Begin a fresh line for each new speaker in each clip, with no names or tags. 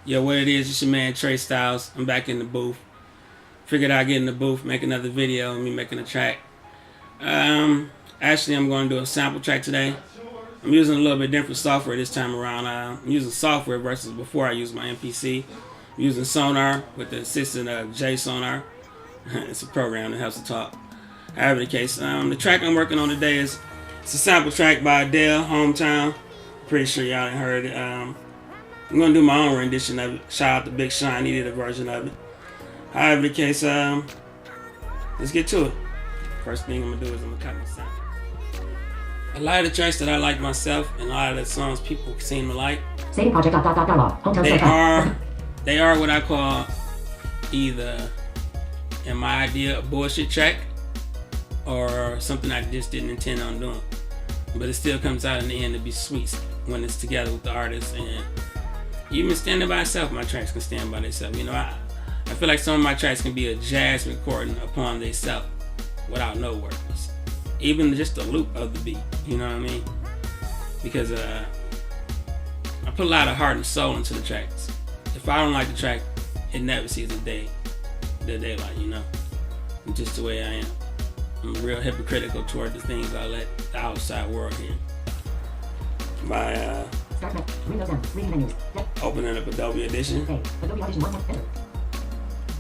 Yo, what it is, it's your man Trey Styles. I'm back in the booth. Figured I'd get in the booth, make another video of me making a track. Actually, I'm going to do a sample track today. I'm using a little bit different software this time around. I'm using software versus before I used my MPC. I'm using Sonar with the assistant of J Sonar. It's a program that helps to talk. However the case, the track I'm working on today it's a sample track by Adele, Hometown. Pretty sure y'all ain't heard it. I'm gonna do my own rendition of it. Shout out to Big Sean, he did a version of it. However the case, let's get to it. First thing I'm gonna do is I'm gonna cut my sample. A lot of the tracks that I like myself and a lot of the songs people seem to like,
Saving project.
they are what I call either, in my idea, a bullshit track or something I just didn't intend on doing. But it still comes out in the end to be sweet when it's together with the artist. And even standing by itself, my tracks can stand by themselves. You know, I feel like some of my tracks can be a jazz recording upon themselves without no words. Even just the loop of the beat, you know what I mean? Because I put a lot of heart and soul into the tracks. If I don't like the track, it never sees the daylight, you know? It's just the way I am. I'm real hypocritical toward the things I let the outside world hear. By opening up Adobe Audition.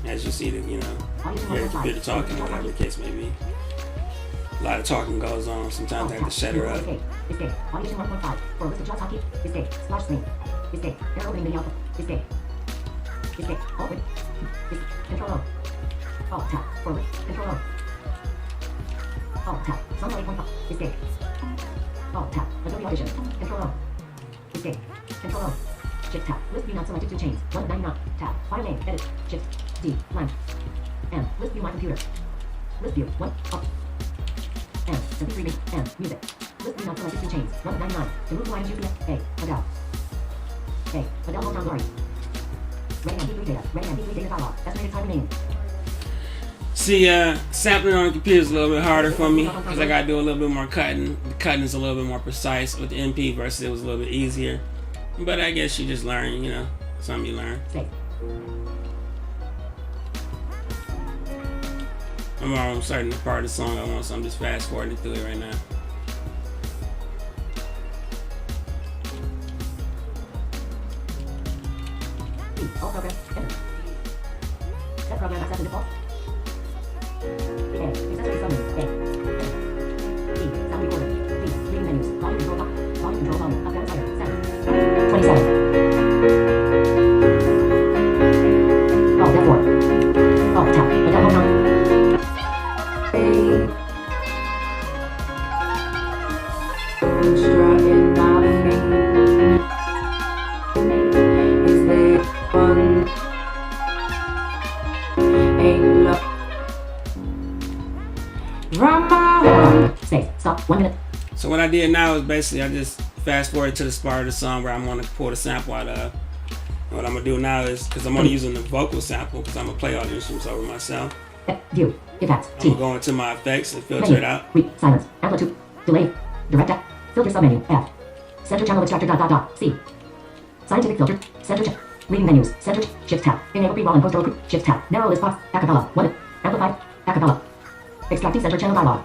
As you see, you know, your computer talking, whatever the case may be. A lot of talking goes on. Sometimes I have to shut her up.
Adobe Audition. Control-O. Escape. Control-O. Shift tab. List view not selected 2 chains. 1 of 99. Tab. File name. Edit. Shift. D. Blank. M. List view my computer. List view. 1. Up. M. MP3 link. M. Music. List view not selected 2 chains. 1 of 99. To move lines UPS. A. Adele. A. Adele Hometown Glory. Ready MP3 data. Ready MP3 data dialog. Estimated time remaining.
See, sampling on the computer is a little bit harder for me because I got to do a little bit more cutting. The cutting is a little bit more precise with the MP versus it was a little bit easier. But I guess you just learn, you know, something you learn. I'm almost starting the part of the song I want, so I'm just fast forwarding through it right now.
All program. Enter. Set program access to default. Accessory summary. A. D. Sound recorder. D. Reading menus. Volume control up. Volume control volume. Up down slider. 7. 27. Alt F4. Alt tab. Adele Hometown.
Strutting my feet. Is there one? Ain't love. Run my heart.
Space. Stop. 1 minute.
So what I did now is basically I just fast forward to the part of the song where I'm going to pull the sample out of. And what I'm going to do now is, because I'm only using the vocal sample because I'm going to play all the instruments over myself.
View. Effects.
I'm
T.
going to go into my effects and filter it out.
Read. Silence. Amplitude. Delay. Direct F. Filter submenu. F. Center channel extractor. C. Scientific filter. Center check. Reading menus. Center. Shift tab. Enable pre-roll and post-roll. Shift tab. Narrow list box. Acapella. 1. Amplified. Acapella. Extracting center channel dialog.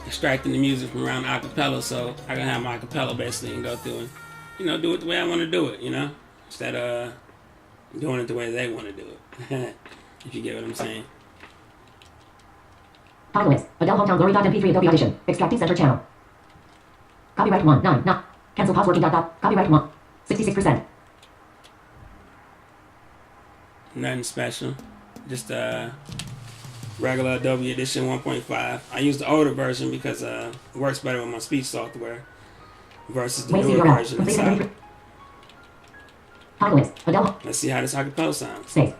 Extracting the music from around the acapella, so I can have my acapella basically and go through and, you know, do it the way I want to do it, you know, instead of doing it the way they want to do it. If you get what I'm saying.
Title is Adele Hometown Glory. MP3 Adobe Audition. Extracting center channel. Copyright 1. 9. Not. Cancel pause working. Copyright 1. 66%.
Nothing special. Just regular Adobe Edition 1.5. I use the older version because it works better with my speech software versus the newer version inside.
Title is Adele.
Let's see how this acapella sounds.
Space.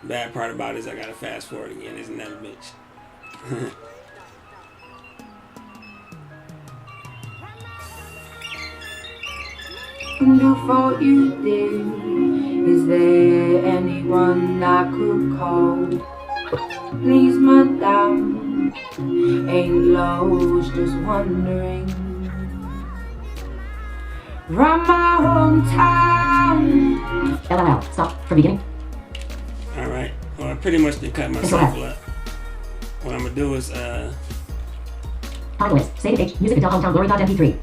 Bad part about it is I gotta fast forward again. Isn't that a bitch?
Do for you did. Is there anyone I could call? Please, madame. Ain't lost, just wondering. From my hometown.
LLL. Stop. From beginning.
All right. Well, I pretty much did cut my
Control
sample up. What I'm gonna do is
Toggle list. Save H. Music Adele Hometown Glory.mp3.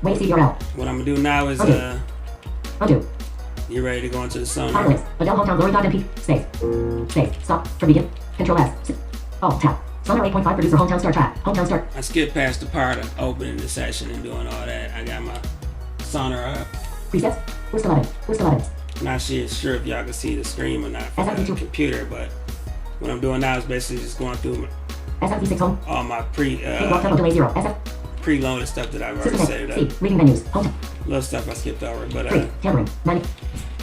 Wait CDRL.
what I'm gonna do now is
Undo.
you ready to go into the
Toggle
sonar?
list. Adele Hometown Glory.mp. Space. Space. Stop. From begin. Control S. Alt tab. Sonar 8.5 producer hometown start track. Hometown start.
I skipped past the part of opening the session and doing all that. I got my sonar up.
Presets. List 11. List 11.
Not sure if y'all can see the screen or not from the
SFP2.
computer, but what I'm doing now is basically just going through
SFP6 home.
all my
Cakewalk tempo delay 0. SF.
preloaded stuff that I've already
System
saved
C.
up.
Reading menus. Home.
Little stuff I skipped over, but
3. Tampering. 90.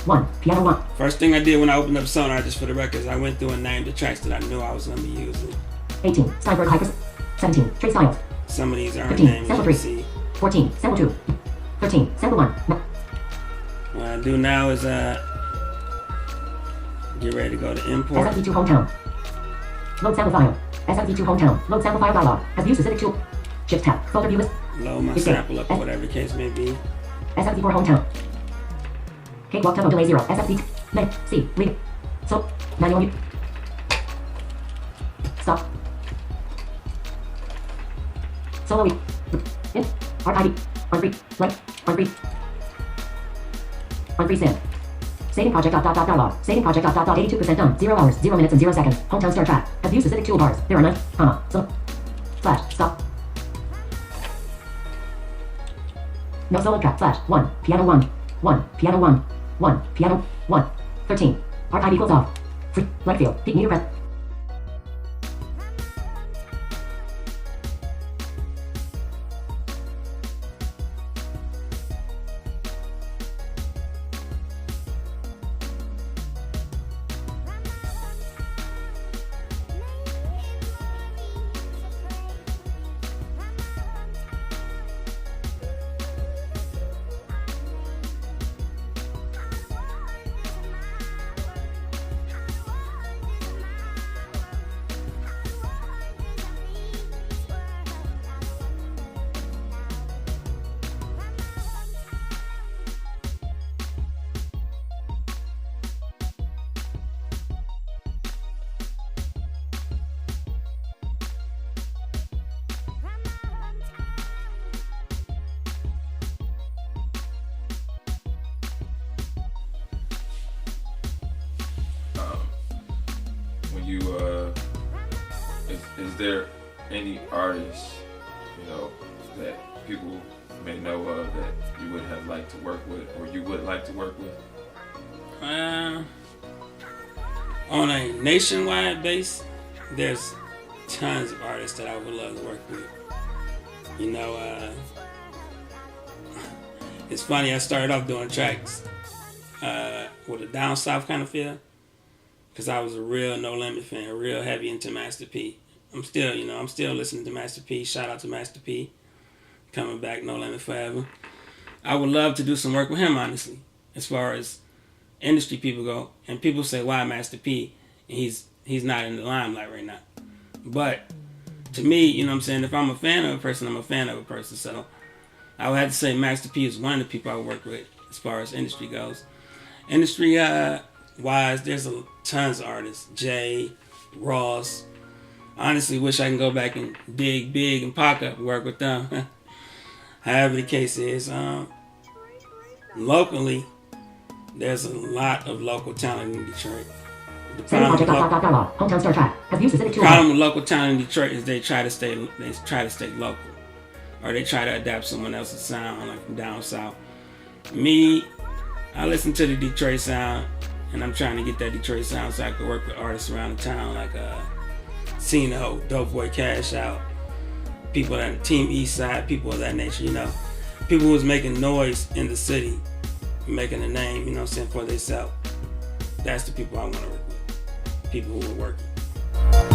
1. Piano 1.
first thing I did when I opened up Sonar, just for the records, I went through and named the tracks that I knew I was going to be using.
18. Steinberg Hypers. 17. Trey Styles.
Some of these aren't
15.
named, as
Sample
you
3.
can see.
14. Sample 2. 13. Sample 1.
What I do now is get ready to go to import.
SFP2 hometown. Load sample file. SFP2 hometown. Load sample file dialog. Has view specific tool. Shift tab. Folder view list.
Load my
Escape.
sample up, or whatever the case may be.
SFP4 hometown. Cakewalk tempo delay 0. SFP. Name. C. Read. So. Manual mute. Stop. Solo week. In. Archive. Unfree. Blank. Unfree. Unfree stand. Saving project dialog. Saving project 82% done. 0 hours, 0 minutes, and 0 seconds. Hometown start track. Has view specific toolbars. There are none. Comma. So. Slash. Stop. No solo track. Slash. 1. Piano 1. 1. Piano 1. 1. Piano 1. 13. Archive equals off. Free. Blank field. Peak meter press.
When you is there any artists, that people may know of that you would have liked to work with, or you would like to work with?
On a nationwide base, there's tons of artists that I would love to work with. It's funny, I started off doing tracks with a down south kind of feel, because I was a real No Limit fan, real heavy into Master P. I'm still listening to Master P. Shout out to Master P. Coming back, No Limit forever. I would love to do some work with him, honestly, as far as industry people go. And people say, why Master P? And he's not in the limelight right now. But to me, if I'm a fan of a person, I'm a fan of a person. So I would have to say Master P is one of the people I would work with as far as industry goes. Industry wise, there's tons of artists. Jay, Ross. Honestly, wish I can go back and dig Big and Paca, work with them. However the case is, locally, there's a lot of local talent in Detroit. The
Saving project
problem
hometown start track. Has view specific toolbars.
with local talent in Detroit is they try to stay local, or they try to adapt someone else's sound, like from down south. Me, I listen to the Detroit sound, and I'm trying to get that Detroit sound so I can work with artists around the town like Cino, Dope Boy Cash Out, people that Team East Side, people of that nature, people who was making noise in the city, making a name, for themselves. That's the people I want to work with, people who are working.